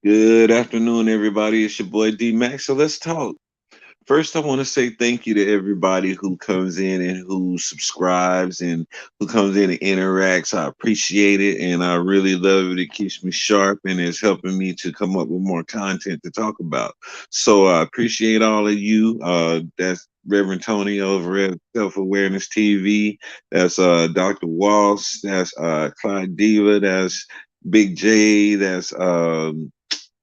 Good afternoon, everybody. It's your boy D Max. So let's talk. First, I want to say thank you to everybody who comes in and who subscribes and who comes in and interacts. I appreciate it, and I really love it. It keeps me sharp and it's helping me to come up with more content to talk about. So I appreciate all of you. That's Reverend Tony over at Self Awareness TV. That's Dr. Walsh. That's Clyde Diva. That's Big J. That's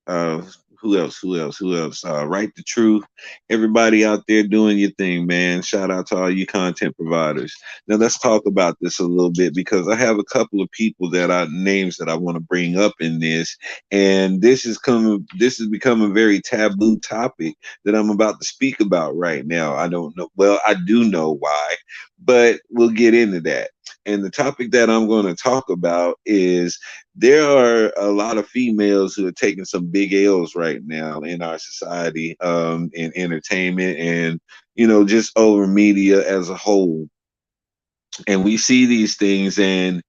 uh, who else? Who else? Who else? Write the truth. Everybody out there doing your thing, man. Shout out to all you content providers. Now let's talk about this a little bit because I have a couple of people that I names that I want to bring up in this, and this has become a very taboo topic that I'm about to speak about right now. I don't know. Well, I do know why, but we'll get into that. And the topic that I'm going to talk about is there are a lot of females who are taking some big L's right now in our society, in entertainment and, just over media as a whole. And we see these things and,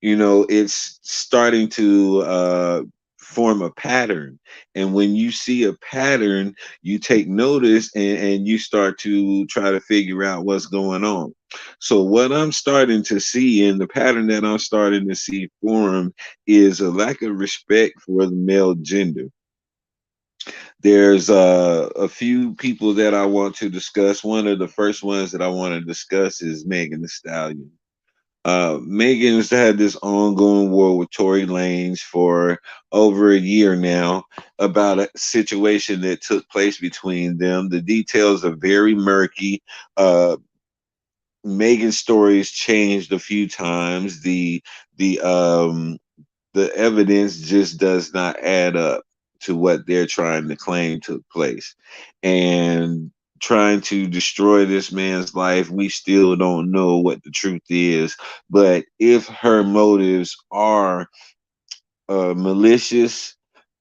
it's starting to form a pattern. And when you see a pattern, you take notice and you start to try to figure out what's going on. So what I'm starting to see, and the pattern that I'm starting to see form, is a lack of respect for the male gender. There's a few people that I want to discuss. One of the first ones that I want to discuss is Megan Thee Stallion. Megan's had this ongoing war with Tory Lanez for over a year now about a situation that took place between them. The details are very murky. Uh, Megan's story has changed a few times. The the evidence just does not add up to what they're trying to claim took place. And trying to destroy this man's life, we still don't know what the truth is. But if her motives are malicious,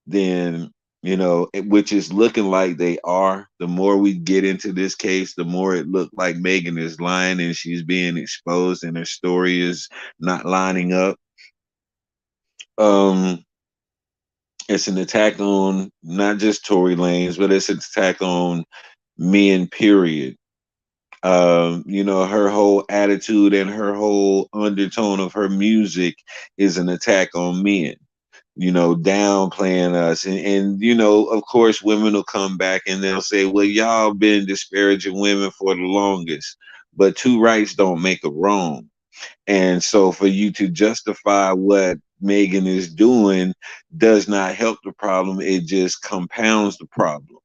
then which is looking like they are. The more we get into this case, the more it looked like Megan is lying and she's being exposed, and her story is not lining up. Um, it's an attack on not just Tory Lanez, but it's an attack on men. Period. Her whole attitude and her whole undertone of her music is an attack on men, downplaying us. And of course, women will come back and they'll say, well, y'all been disparaging women for the longest, but two rights don't make a wrong. And so for you to justify what Megan is doing does not help the problem. It just compounds the problem.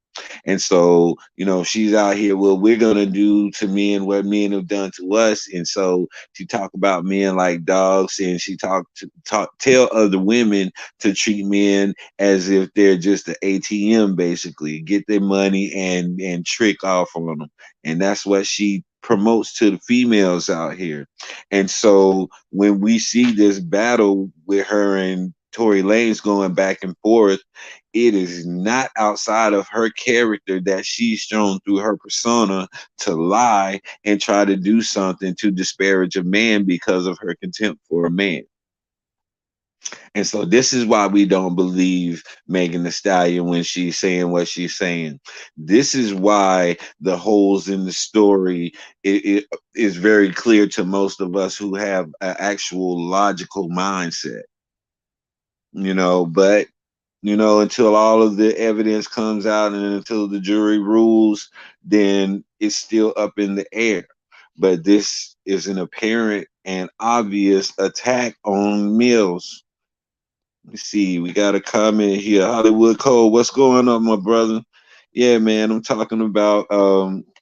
And so, she's out here, well, we're going to do to men what men have done to us. And so she talk about men like dogs, and she tell other women to treat men as if they're just an ATM, basically, get their money and trick off on them. And that's what she promotes to the females out here. And so when we see this battle with her and Tory Lanez going back and forth, it is not outside of her character that she's shown through her persona to lie and try to do something to disparage a man because of her contempt for a man. And so this is why we don't believe Megan Thee Stallion when she's saying what she's saying. This is why the holes in the story it is very clear to most of us who have an actual logical mindset. But until all of the evidence comes out and until the jury rules, then it's still up in the air. But this is an apparent and obvious attack on Mills. Let me see. We got a comment here. Hollywood Cole, what's going on, my brother? Yeah, man. I'm talking about.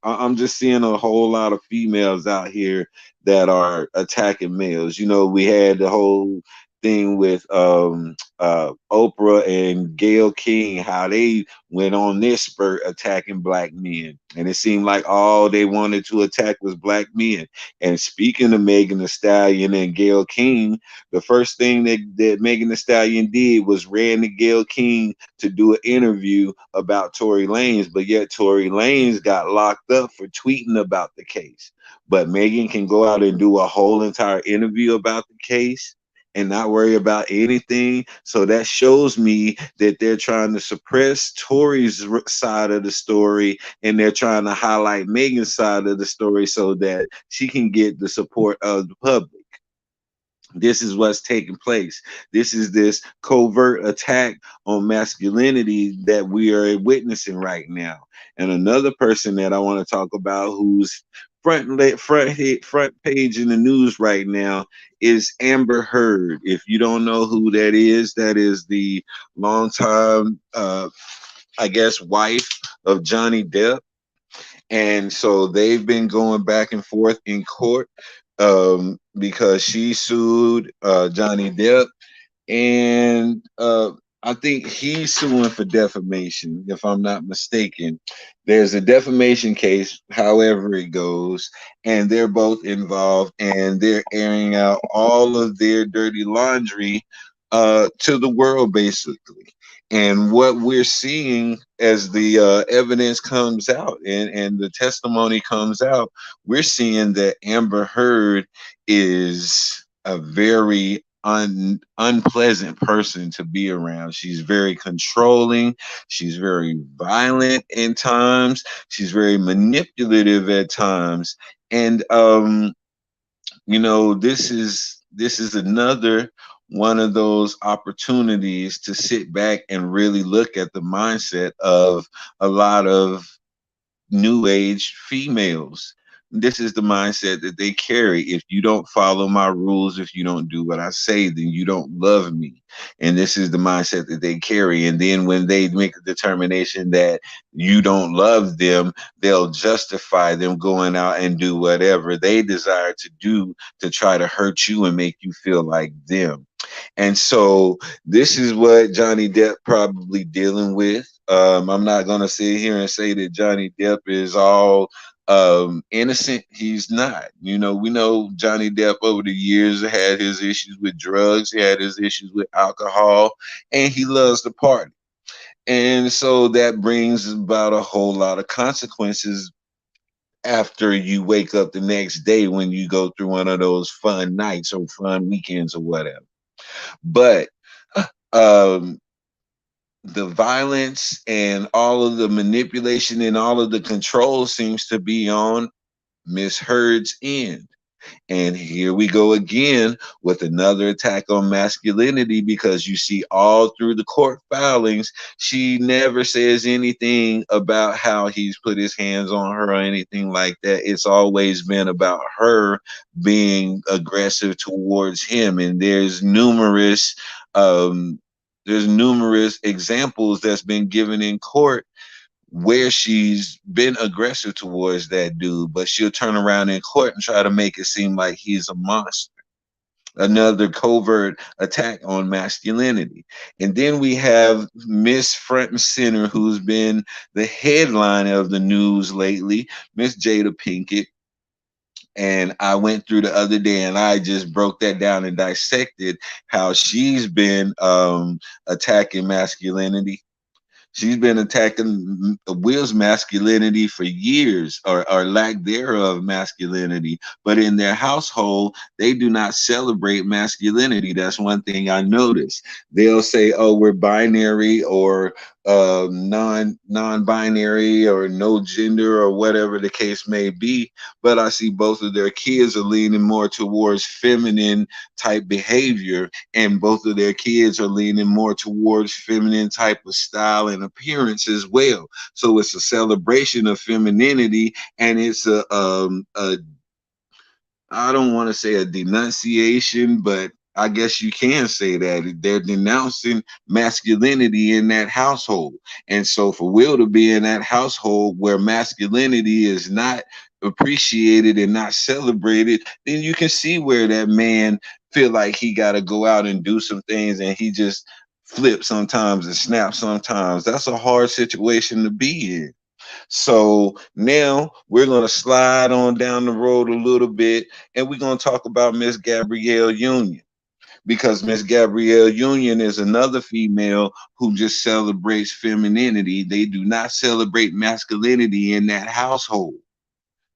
I'm just seeing a whole lot of females out here that are attacking males. We had the whole thing with Oprah and Gayle King, how they went on this spurt attacking black men, and it seemed like all they wanted to attack was black men. And speaking of Megan Thee Stallion and Gayle King, the first thing that Megan Thee Stallion did was ran to Gayle King to do an interview about Tory Lanez, but yet Tory Lanez got locked up for tweeting about the case. But Megan can go out and do a whole entire interview about the case and not worry about anything. So that shows me that they're trying to suppress Tori's side of the story, and they're trying to highlight Megan's side of the story so that she can get the support of the public. This is what's taking place. This is this covert attack on masculinity that we are witnessing right now. And another person that I want to talk about, who's front page in the news right now, is Amber Heard. If you don't know who that is the longtime, I guess, wife of Johnny Depp. And so they've been going back and forth in court, because she sued Johnny Depp, and I think he's suing for defamation, if I'm not mistaken. There's a defamation case, however it goes, and they're both involved, and they're airing out all of their dirty laundry to the world, basically. And what we're seeing as the evidence comes out, and the testimony comes out, we're seeing that Amber Heard is a very unpleasant person to be around. She's very controlling. She's very violent in times. She's very manipulative at times. And this is another one of those opportunities to sit back and really look at the mindset of a lot of new age females. This is the mindset that they carry. If you don't follow my rules, if you don't do what I say, then you don't love me. And this is the mindset that they carry. And then when they make a determination that you don't love them, they'll justify them going out and do whatever they desire to do to try to hurt you and make you feel like them. And so this is what Johnny Depp probably dealing with. I'm not gonna sit here and say that Johnny Depp is all innocent. He's not. We know Johnny Depp over the years had his issues with drugs, he had his issues with alcohol, and he loves to party. And so that brings about a whole lot of consequences after you wake up the next day when you go through one of those fun nights or fun weekends or whatever. But um, the violence and all of the manipulation and all of the control seems to be on Miss Heard's end. And here we go again with another attack on masculinity, because you see all through the court filings, she never says anything about how he's put his hands on her or anything like that. It's always been about her being aggressive towards him. And there's numerous examples that's been given in court where she's been aggressive towards that dude, but she'll turn around in court and try to make it seem like he's a monster. Another covert attack on masculinity. And then we have Miss Front and Center, who's been the headline of the news lately, Miss Jada Pinkett. And I went through the other day and I just broke that down and dissected how she's been attacking masculinity. She's been attacking Will's masculinity for years, or lack thereof masculinity. But in their household, they do not celebrate masculinity. That's one thing I noticed. They'll say, "Oh, we're binary," or non-binary, or no gender, or whatever the case may be. But I see both of their kids are leaning more towards feminine type behavior, and both of their kids are leaning more towards feminine type of style and appearance as well. So it's a celebration of femininity, and it's a I don't want to say a denunciation, but I guess you can say that they're denouncing masculinity in that household. And so for Will to be in that household where masculinity is not appreciated and not celebrated, then you can see where that man feel like he got to go out and do some things, and he just flips sometimes and snaps sometimes. That's a hard situation to be in. So now we're going to slide on down the road a little bit, and we're going to talk about Miss Gabrielle Union, because Miss Gabrielle Union is another female who just celebrates femininity. They do not celebrate masculinity in that household.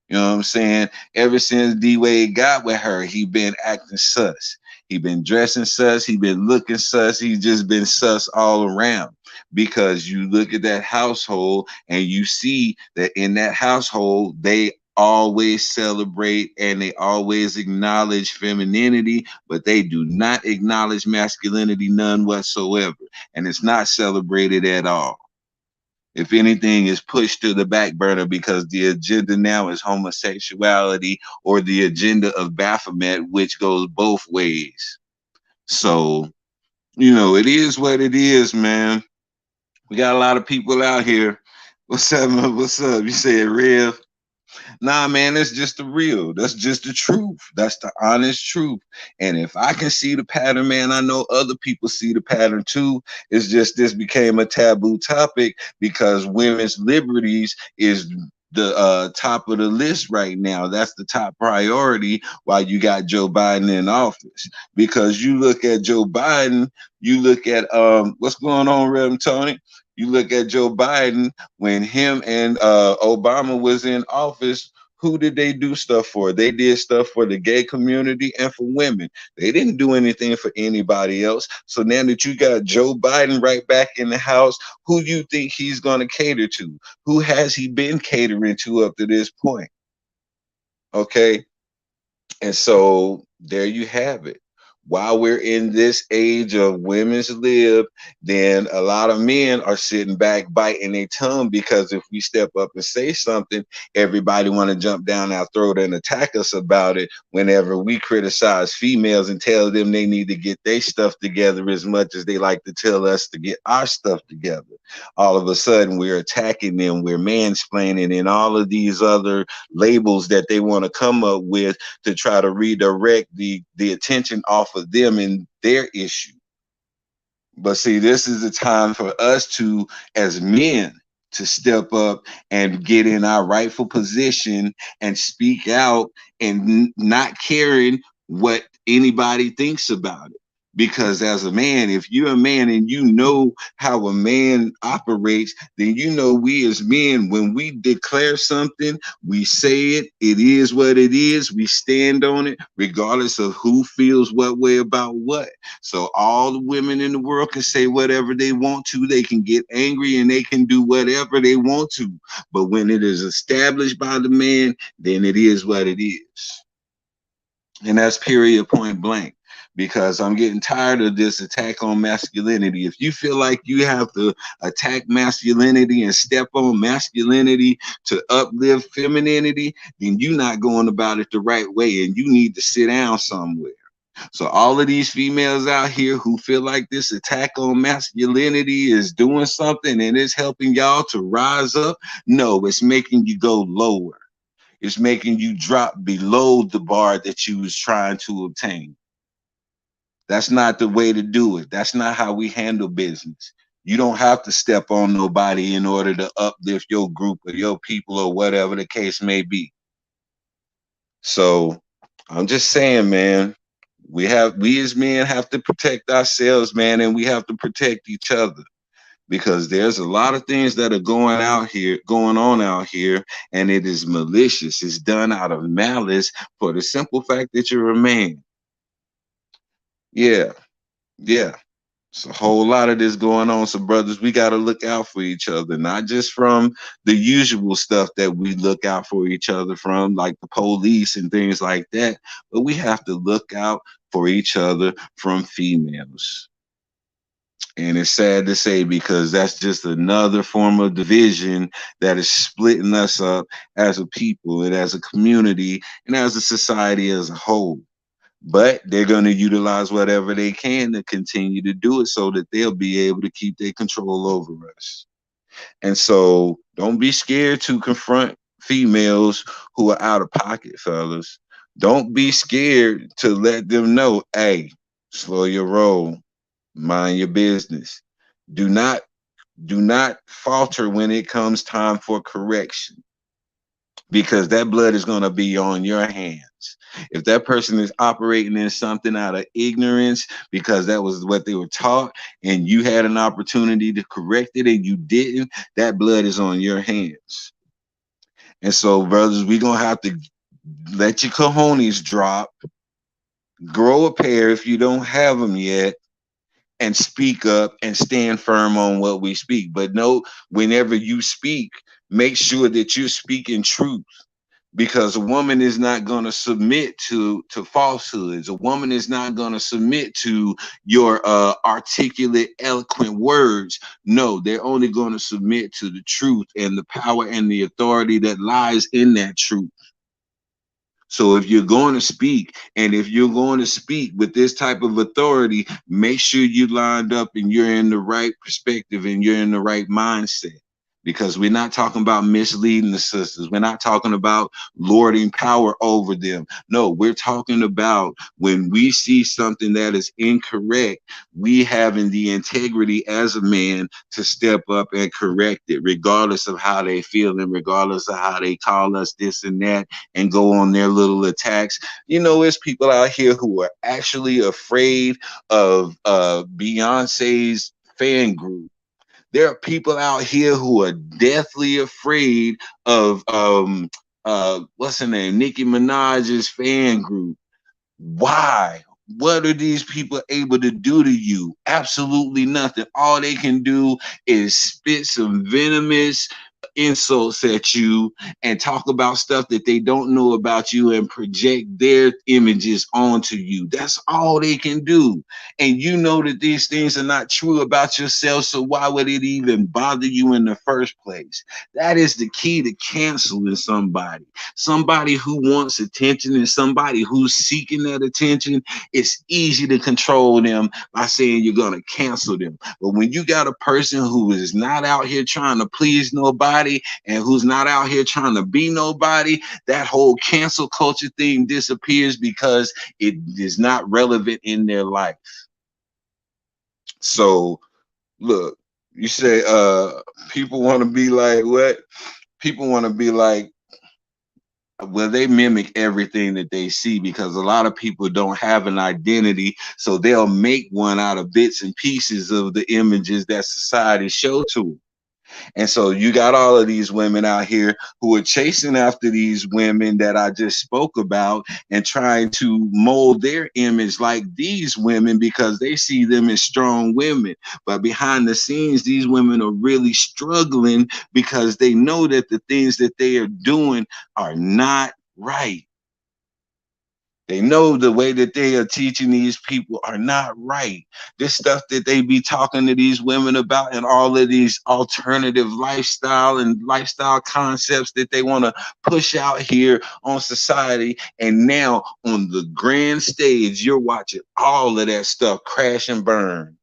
You know what I'm saying? Ever since D Wade got with her, he been acting sus. He been dressing sus. He been looking sus. He just been sus all around. Because you look at that household and you see that in that household, they always celebrate and they always acknowledge femininity, but they do not acknowledge masculinity none whatsoever. And it's not celebrated at all. If anything, is pushed to the back burner because the agenda now is homosexuality or the agenda of Baphomet, which goes both ways. So, it is what it is, man. We got a lot of people out here. What's up, man? What's up? You said Rev? Nah, man, that's just the real. That's just the truth. That's the honest truth. And if I can see the pattern, man, I know other people see the pattern too. It's just this became a taboo topic because women's liberties is the top of the list right now. That's the top priority while you got Joe Biden in office. Because you look at Joe Biden, you look at what's going on, Rev Tony? You look at Joe Biden when him and Obama was in office. Who did they do stuff for? They did stuff for the gay community and for women. They didn't do anything for anybody else. So now that you got Joe Biden right back in the house, who do you think he's going to cater to? Who has he been catering to up to this point? Okay. And so there you have it. While we're in this age of women's lib, then a lot of men are sitting back biting their tongue because if we step up and say something, everybody want to jump down our throat and attack us about it whenever we criticize females and tell them they need to get their stuff together as much as they like to tell us to get our stuff together. All of a sudden, we're attacking them, we're mansplaining, and all of these other labels that they want to come up with to try to redirect the attention off of them and their issue. But see, this is the time for us to, as men, to step up and get in our rightful position and speak out and not caring what anybody thinks about it. Because as a man, if you're a man and you know how a man operates, then you know we as men, when we declare something, we say it, it is what it is, we stand on it, regardless of who feels what way about what. So all the women in the world can say whatever they want to, they can get angry and they can do whatever they want to. But when it is established by the man, then it is what it is. And that's period point blank. Because I'm getting tired of this attack on masculinity. If you feel like you have to attack masculinity and step on masculinity to uplift femininity, then you're not going about it the right way and you need to sit down somewhere. So all of these females out here who feel like this attack on masculinity is doing something and it's helping y'all to rise up, no, it's making you go lower. It's making you drop below the bar that you was trying to obtain. That's not the way to do it. That's not how we handle business. You don't have to step on nobody in order to uplift your group or your people or whatever the case may be. So I'm just saying, man, we as men have to protect ourselves, man, and we have to protect each other because there's a lot of things that are going on out here, and it is malicious. It's done out of malice for the simple fact that you're a man. Yeah, yeah. It's a whole lot of this going on. So, brothers, we got to look out for each other, not just from the usual stuff that we look out for each other from, like the police and things like that, but we have to look out for each other from females. And it's sad to say because that's just another form of division that is splitting us up as a people and as a community and as a society as a whole. But they're going to utilize whatever they can to continue to do it so that they'll be able to keep their control over us. And so don't be scared to confront females who are out of pocket, fellas. Don't be scared to let them know, hey, slow your roll, mind your business. Do not falter when it comes time for correction because that blood is going to be on your hands. If that person is operating in something out of ignorance because that was what they were taught and you had an opportunity to correct it and you didn't, that blood is on your hands. And so, brothers, we're going to have to let your cojones drop Grow a pair if you don't have them yet, and speak up and stand firm on what we speak. But no, whenever you speak, make sure that you're speaking truth, because a woman is not going to submit to falsehoods. A woman is not going to submit to your articulate, eloquent words. No, they're only going to submit to the truth and the power and the authority that lies in that truth. So if you're going to speak, and if you're going to speak with this type of authority, make sure you lined up and you're in the right perspective and you're in the right mindset. Because we're not talking about misleading the sisters. We're not talking about lording power over them. No, we're talking about when we see something that is incorrect, we having the integrity as a man to step up and correct it, regardless of how they feel and regardless of how they call us this and that and go on their little attacks. You know, there's people out here who are actually afraid of Beyonce's fan group. There are people out here who are deathly afraid of what's her name, Nicki Minaj's fan group. Why? What are these people able to do to you? Absolutely nothing. All they can do is spit some venomous insults at you and talk about stuff that they don't know about you and project their images onto you. That's all they can do. And you know that these things are not true about yourself, so why would it even bother you in the first place? That is the key to canceling somebody. Somebody who wants attention and somebody who's seeking that attention, it's easy to control them by saying you're going to cancel them. But when you got a person who is not out here trying to please nobody and who's not out here trying to be nobody, that whole cancel culture thing disappears because it is not relevant in their life. So look, you say people want to be like what? People want to be like, well, they mimic everything that they see because a lot of people don't have an identity, so they'll make one out of bits and pieces of the images that society show to them. And so you got all of these women out here who are chasing after these women that I just spoke about and trying to mold their image like these women because they see them as strong women. But behind the scenes, these women are really struggling because they know that the things that they are doing are not right. They know the way that they are teaching these people are not right. This stuff that they be talking to these women about and all of these alternative lifestyle and lifestyle concepts that they want to push out here on society. And now on the grand stage, you're watching all of that stuff crash and burn.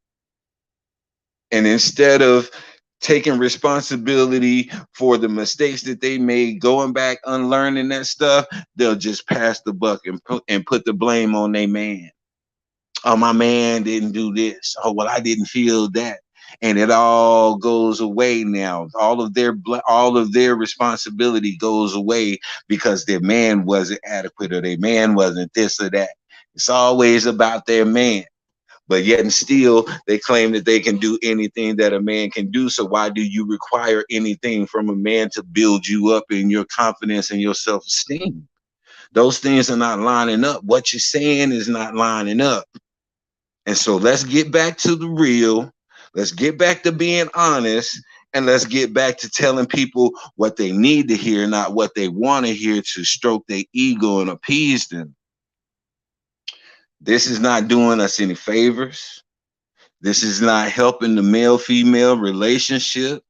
And instead of taking responsibility for the mistakes that they made, going back, unlearning that stuff, they'll just pass the buck and put the blame on their man. Oh, my man didn't do this. Oh, well, I didn't feel that. And it all goes away now. All of their responsibility goes away because their man wasn't adequate or their man wasn't this or that. It's always about their man. But yet and still, they claim that they can do anything that a man can do. So why do you require anything from a man to build you up in your confidence and your self-esteem? Those things are not lining up. What you're saying is not lining up. And so let's get back to the real. Let's get back to being honest. And let's get back to telling people what they need to hear, not what they want to hear to stroke their ego and appease them. This is not doing us any favors. This is not helping the male-female relationship.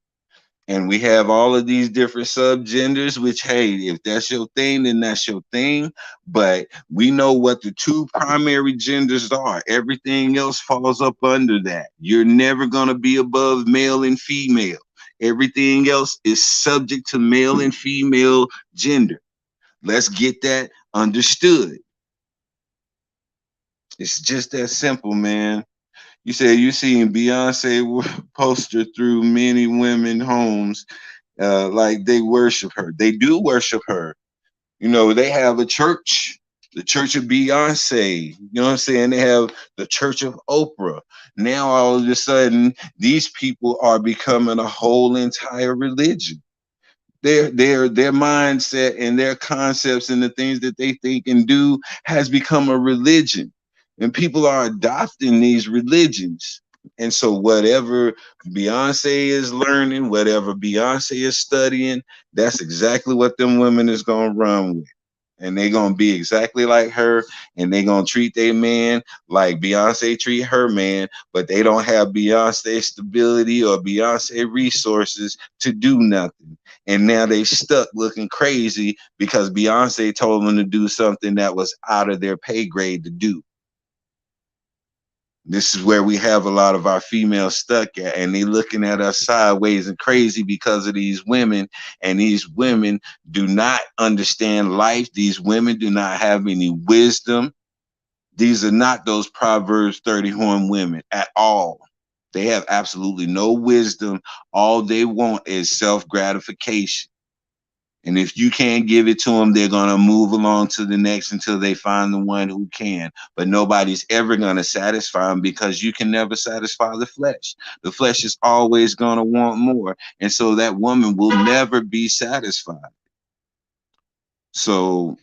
And we have all of these different subgenders, which, hey, if that's your thing, then that's your thing. But we know what the two primary genders are. Everything else falls up under that. You're never going to be above male and female. Everything else is subject to male and female gender. Let's get that understood. It's just that simple, man. You said you seen Beyonce poster through many women homes, like they worship her. They do worship her. You know, they have a church, the Church of Beyonce. You know what I'm saying? They have the Church of Oprah. Now all of a sudden, these people are becoming a whole entire religion. Their mindset and their concepts and the things that they think and do has become a religion. and people are adopting these religions. And so whatever Beyonce is learning, whatever Beyonce is studying, that's exactly what them women is gonna run with. And they gonna be exactly like her, and they gonna treat their man like Beyonce treat her man, but they don't have Beyonce stability or Beyonce resources to do nothing. And now they stuck looking crazy because Beyonce told them to do something that was out of their pay grade to do. This is where we have a lot of our females stuck at, and they looking at us sideways and crazy because of these women. And these women do not understand life. These women do not have any wisdom. These are not those Proverbs 30 women at all. They have absolutely no wisdom. All they want is self gratification. And if you can't give it to them, they're going to move along to the next until they find the one who can. But nobody's ever going to satisfy them because you can never satisfy the flesh. The flesh is always going to want more. And so that woman will never be satisfied. So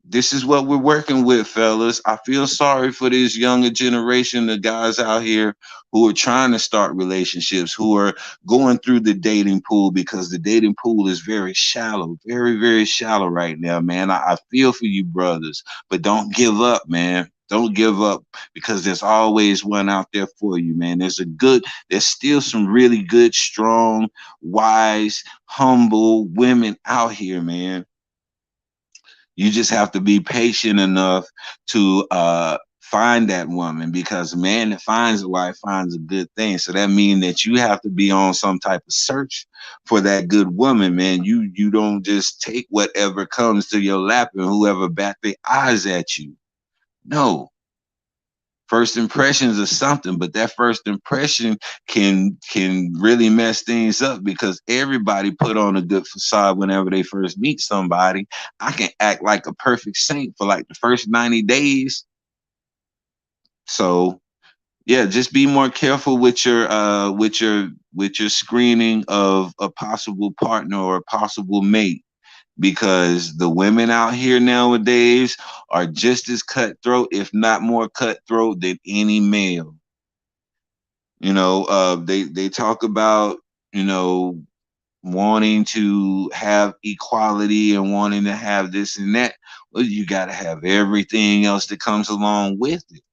this is what we're working with, fellas. I feel sorry for this younger generation of guys out here who are trying to start relationships, who are going through the dating pool, because the dating pool is very shallow, very, very shallow right now, man. I feel for you brothers, but don't give up, man. Don't give up, because there's always one out there for you, man. There's still some really good, strong, wise, humble women out here, man. You just have to be patient enough to find that woman, because a man that finds a wife finds a good thing. So that means that you have to be on some type of search for that good woman, man. You don't just take whatever comes to your lap and whoever bat their eyes at you. No, first impressions are something, but that first impression can really mess things up, because everybody put on a good facade whenever they first meet somebody. I can act like a perfect saint for like the first 90 days. So yeah, just be more careful with your screening of a possible partner or a possible mate, because the women out here nowadays are just as cutthroat, if not more cutthroat, than any male. They talk about, you know, wanting to have equality and wanting to have this and that. Well, you got to have everything else that comes along with it.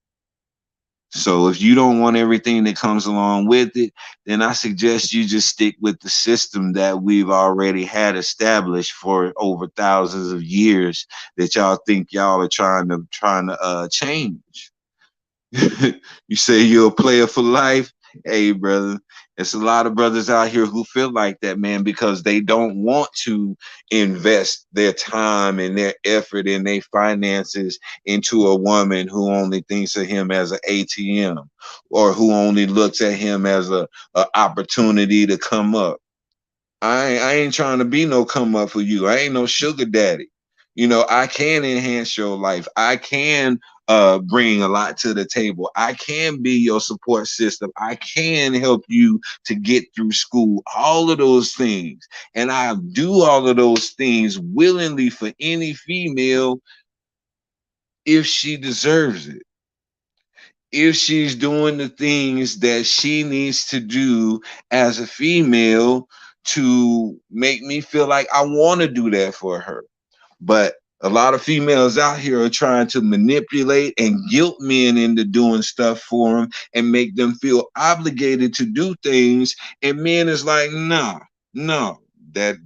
So if you don't want everything that comes along with it, then I suggest you just stick with the system that we've already had established for over thousands of years, that y'all think y'all are trying to change. You say you're a player for life. Hey, brother, it's a lot of brothers out here who feel like that, man, because they don't want to invest their time and their effort and their finances into a woman who only thinks of him as an ATM, or who only looks at him as a opportunity to come up. I ain't trying to be no come up for you. I ain't no sugar daddy. I can enhance your life. I can bring a lot to the table. I can be your support system. I can help you to get through school. All of those things. And I do all of those things willingly for any female if she deserves it. If she's doing the things that she needs to do as a female to make me feel like I want to do that for her. But a lot of females out here are trying to manipulate and guilt men into doing stuff for them and make them feel obligated to do things. And men is like, nah, no, that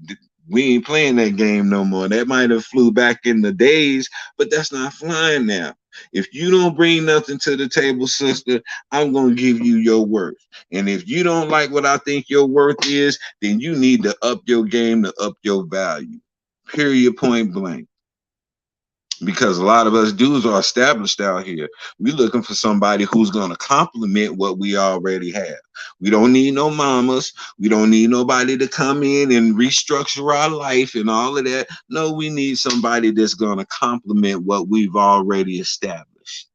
we ain't playing that game no more. That might have flew back in the days, but that's not flying now. If you don't bring nothing to the table, sister, I'm going to give you your worth. And if you don't like what I think your worth is, then you need to up your game to up your value. Period, point blank. Because a lot of us dudes are established out here. We're looking for somebody who's going to complement what we already have. We don't need no mamas. We don't need nobody to come in and restructure our life and all of that. No, we need somebody that's going to complement what we've already established.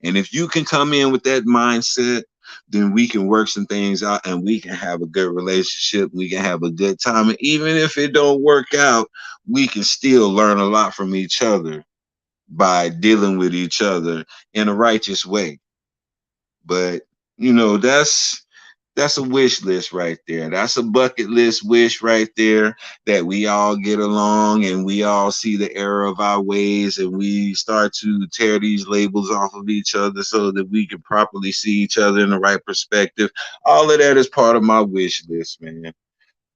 And if you can come in with that mindset, then we can work some things out and we can have a good relationship. We can have a good time. And even if it don't work out, we can still learn a lot from each other. by dealing with each other in a righteous way. But you know, that's a wish list right there. That's a bucket list wish right there, that we all get along and we all see the error of our ways and we start to tear these labels off of each other so that we can properly see each other in the right perspective. All of that is part of my wish list, man,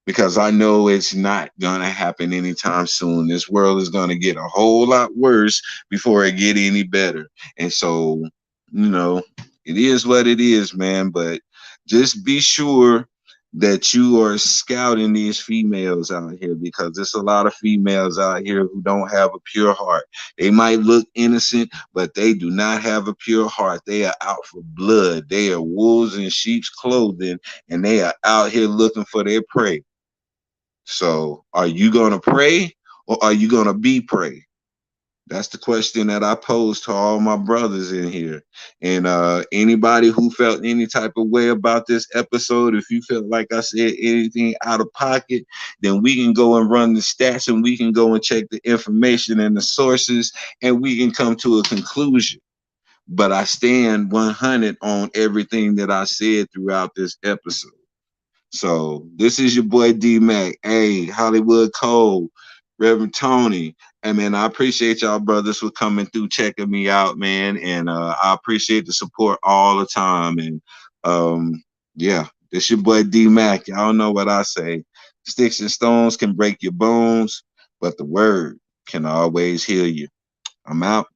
because I know it's not going to happen anytime soon. This world is going to get a whole lot worse before it get any better. And so, you know, it is what it is, man, but just be sure that you are scouting these females out here, because there's a lot of females out here who don't have a pure heart. They might look innocent, but they do not have a pure heart. They are out for blood. They are wolves in sheep's clothing, and they are out here looking for their prey. So are you going to pray, or are you going to be prey? That's the question that I pose to all my brothers in here. And anybody who felt any type of way about this episode, if you felt like I said anything out of pocket, then we can go and run the stats and we can go and check the information and the sources and we can come to a conclusion. But I stand 100 on everything that I said throughout this episode. So this is your boy D Mac. Hey, Hollywood Cole, Reverend Tony. Hey man, I appreciate y'all brothers for coming through, checking me out, man. And I appreciate the support all the time. And um, yeah, this your boy D Mac. Y'all know what I say. Sticks and stones can break your bones, but the word can always heal you. I'm out.